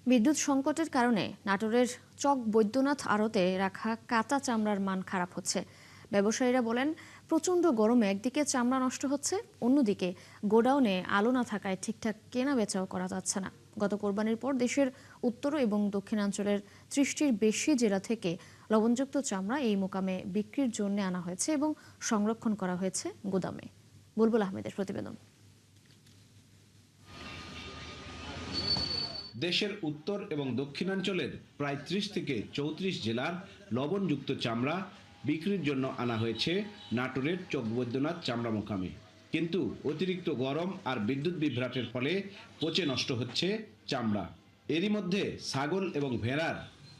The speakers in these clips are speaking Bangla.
বিদ্যুৎ সংকটের কারণে নাটোরের চক বৈদ্যনাথ আড়তে রাখা কাঁচা চামড়ার মান খারাপ হচ্ছে। ব্যবসায়ীরা বলেন, প্রচণ্ড গরমে একদিকে চামড়া নষ্ট হচ্ছে, অন্যদিকে গোডাউনে আলো না থাকায় ঠিকঠাক কেনা বেচাও করা যাচ্ছে না। গত কোরবানির পর দেশের উত্তর এবং দক্ষিণাঞ্চলের ৩০টির বেশি জেলা থেকে লবণযুক্ত চামড়া এই মোকামে বিক্রির জন্য আনা হয়েছে এবং সংরক্ষণ করা হয়েছে গুদামে। বুলবুল আহমেদের প্রতিবেদন। দেশের উত্তর এবং দক্ষিণাঞ্চলের প্রায় ৩০ থেকে ৩৪ জেলার লবণযুক্ত চামড়া বিক্রির জন্য আনা হয়েছে নাটোরের চক বৈদ্যনাথ চামড়া মোকামে। কিন্তু অতিরিক্ত গরম আর বিদ্যুৎ বিভ্রাটের ফলে পচে নষ্ট হচ্ছে চামড়া। এরই মধ্যে ছাগল এবং ভেড়ার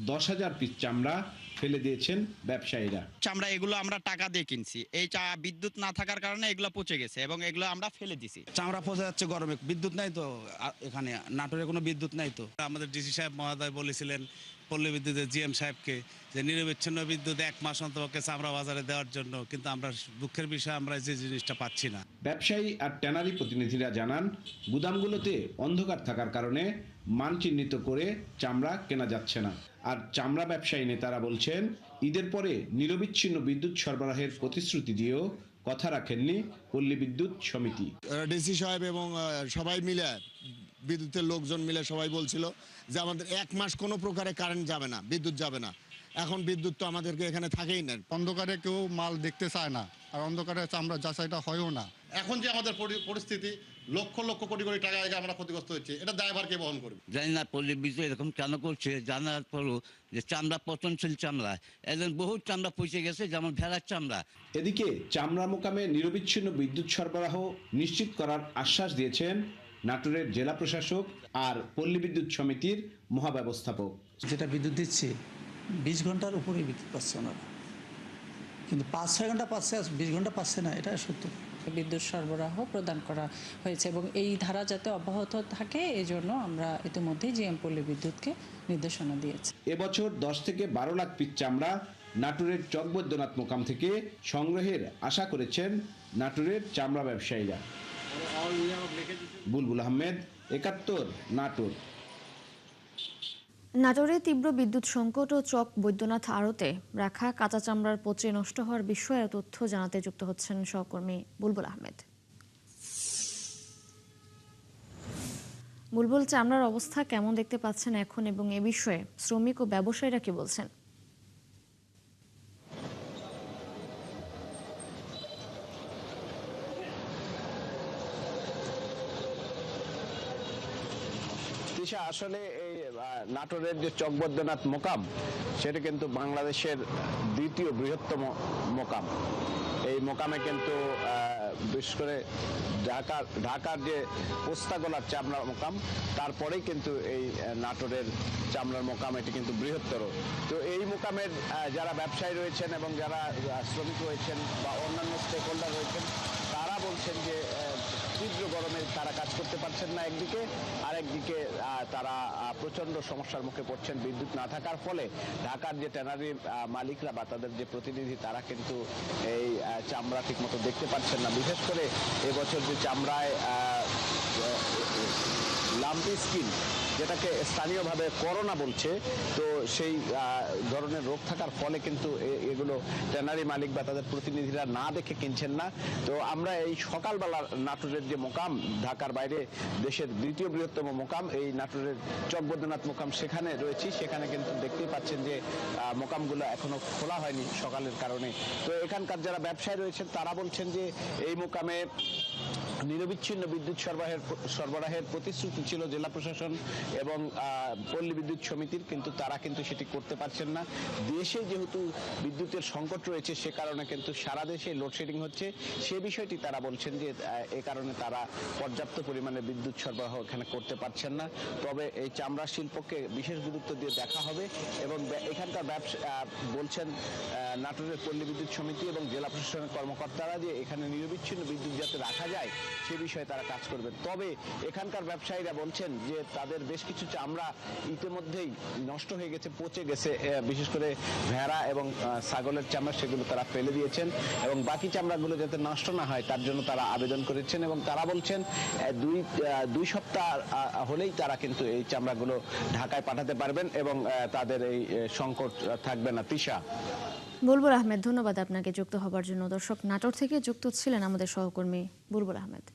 ১০,০০০ পিস চামড়া ফেলে দিয়েছেন ব্যবসায়ীরা। চামড়া এগুলো আমরা টাকা দিয়ে কিনছি, এই বিদ্যুৎ না থাকার কারণে এগুলো পচে গেছে এবং এগুলো আমরা ফেলে দিছি। চামড়া পচে যাচ্ছে গরমে, বিদ্যুৎ নাই তো, এখানে নাটোরে কোনো বিদ্যুৎ নাই তো। আমাদের ডিসি সাহেব মহোদয় বলেছিলেন পল্লী বিদ্যুতের জিএম সাহেবকে যে নিরবিচ্ছিন্ন বিদ্যুৎ ১ মাস অন্তপক্ষে চামড়া বাজারে দেওয়ার জন্য, কিন্তু আমরা দুঃখের বিষয় আমরা যে জিনিসটা পাচ্ছি না। ব্যবসায়ী আর ট্যানারি প্রতিনিধিরা জানান, গুদামগুলোতে অন্ধকার থাকার কারণে মান চিহ্নিত করে চামড়া কেনা যাচ্ছে না। আর চামড়া ব্যবসায়ী নেতারা বলছেন, ঈদের পরে নিরবিচ্ছিন্ন বিদ্যুৎ সরবরাহের প্রতিশ্রুতি দিয়েও কথা রাখেননি পল্লী বিদ্যুৎ সমিতি। ডিসি সাহেব এবং সবাই মিলে, বিদ্যুতের লোকজন মিলে সবাই বলছিল যে আমাদের ১ মাস কোনো প্রকারে কারেন্ট যাবে না, বিদ্যুৎ যাবে না। এখন বিদ্যুৎ তো আমাদেরকে এখানে থাকেই না। অন্ধকারে কেউ মাল দেখতে চায় না, আর অন্ধকারে চামড়া যাচাইটা হয়ও না। এখন যে আমাদের পরিস্থিতি, লক্ষ লক্ষ কোটি কোটি টাকা আমরা ক্ষতিগ্রস্ত হচ্ছে, এটা দায়ভার কে বহন করবে? জানি না পল্লী বিদ্যুৎ এরকম কেন করছে। জানার পরও যে চামড়া পচনশীল চামড়া, এদের বহু চামড়া পচে গেছে, যেমন ভেড়ার চামড়া। এদিকে চামড়া মোকামে নিরবিচ্ছিন্ন বিদ্যুৎ সরবরাহ নিশ্চিত করার আশ্বাস দিয়েছেন নাটোরের জেলা প্রশাসক আর পল্লী বিদ্যুৎ সমিতির মহাব্যবস্থাপক। যেটা বিদ্যুৎ দিচ্ছে ২০ ঘন্টার উপরেই বিদ্যুৎ পাচ্ছে ওনারা, কিন্তু ৫-৬ ঘন্টা পাচ্ছে, ২০ ঘন্টা পাচ্ছে না, এটা সত্য। বিদ্যুৎ সরবরাহ প্রদান করা হয়েছে এবং এই ধারা যাতে অব্যাহত থাকে এই জন্য আমরা ইতিমধ্যেই জিএম পল্লী বিদ্যুৎকে নির্দেশনা দিয়েছি। এবছর ১০ থেকে ১২ লাখ পিস চামড়া নাটোরের চক বৈদ্যনাথ মোকাম থেকে সংগ্রহের আশা করেছেন নাটোরের চামড়া ব্যবসায়ীরা। বুলবুল আহমেদ, ৭১, নাটোর। নাটোরে তীব্র বিদ্যুৎ সংকট ও চক বৈদ্যনাথ আড়তে রাখা কাঁচা চামড়ার পচে নষ্ট হওয়ার বিষয়ে তথ্য জানাতে যুক্ত হচ্ছেন সহকর্মী বুলবুল আহমেদ। বুলবুল, চামড়ার অবস্থা কেমন দেখতে পাচ্ছেন এখন এবং এ বিষয়ে শ্রমিক ও ব্যবসায়ীরা কি বলছেন? আসলে এই নাটোরের যে চক বৈদ্যনাথ মোকাম, সেটা কিন্তু বাংলাদেশের দ্বিতীয় বৃহত্তম মোকাম। এই মোকামে কিন্তু বিশেষ করে ঢাকার যে পোস্তাগোলার চামড়া মোকাম, তারপরেই কিন্তু এই নাটোরের চামড়ার মোকাম এটি কিন্তু বৃহত্তর। তো এই মোকামের যারা ব্যবসায়ী রয়েছেন এবং যারা শ্রমিক রয়েছেন বা অন্যান্য স্টেক হোল্ডার রয়েছেন, তারা বলছেন যে তীব্র গরমে তারা কাজ করতে পারছেন না একদিকে, আর একদিকে তারা প্রচণ্ড সমস্যার মুখে পড়ছেন বিদ্যুৎ না থাকার ফলে। ঢাকার যে ট্যানারির মালিকরা বা তাদের যে প্রতিনিধি, তারা কিন্তু এই চামড়া ঠিক মতো দেখতে পাচ্ছেন না। বিশেষ করে এবছর যে চামড়ায় লাম্পি স্কিন, যেটাকে স্থানীয়ভাবে করোনা বলছে, তো সেই ধরনের রোগ থাকার ফলে কিন্তু এগুলো ট্যানারি মালিক বা তাদের প্রতিনিধিরা না দেখে কিনছেন না। তো আমরা এই সকালবেলা নাটোরের যে মোকাম, ঢাকার বাইরে দেশের দ্বিতীয় বৃহত্তম মোকাম, এই নাটোরের চক বৈদ্যনাথ মোকাম, সেখানে রয়েছি। সেখানে কিন্তু দেখতেই পাচ্ছেন যে মোকামগুলো এখনো খোলা হয়নি সকালের কারণে। তো এখানকার যারা ব্যবসায়ী রয়েছেন, তারা বলছেন যে এই মোকামে নিরবিচ্ছিন্ন বিদ্যুৎ সরবরাহের প্রতিশ্রুতি ছিল জেলা প্রশাসন এবং পল্লী বিদ্যুৎ সমিতির, কিন্তু তারা কিন্তু সেটি করতে পারছেন না। দেশে যেহেতু বিদ্যুতের সংকট রয়েছে, সে কারণে কিন্তু সারা দেশে লোডশেডিং হচ্ছে। সে বিষয়টি তারা বলছেন যে এ কারণে তারা পর্যাপ্ত পরিমাণে বিদ্যুৎ সরবরাহ এখানে করতে পারছেন না। তবে এই চামড়া শিল্পকে বিশেষ গুরুত্ব দিয়ে দেখা হবে এবং এখানকার বলছেন নাটোরের পল্লী বিদ্যুৎ সমিতি এবং জেলা প্রশাসনের কর্মকর্তারা যে এখানে নিরবিচ্ছিন্ন বিদ্যুৎ যাতে রাখা যায়, সে বিষয়ে তারা কাজ করবে। তবে এখানকার ব্যবসায়ীরা বলছেন যে তাদের বেশ কিছু চামড়া ইতিমধ্যেই নষ্ট হয়ে গেছে, পচে গেছে, বিশেষ করে ভেড়া এবং ছাগলের চামড়া, সেগুলো তারা ফেলে দিয়েছেন এবং বাকি চামড়াগুলো যাতে নষ্ট না হয় তার জন্য তারা আবেদন করেছেন এবং তারা বলছেন দুই সপ্তাহ হলেই তারা কিন্তু এই চামড়াগুলো ঢাকায় পাঠাতে পারবেন এবং তাদের এই সংকট থাকবে না। তৃষা। বুলবুল আহমেদ, ধন্যবাদ আপনাকে যুক্ত হবার জন্য। দর্শক, নাটোর থেকে যুক্ত ছিলেন আমাদের সহকর্মী বুলবুল আহমেদ।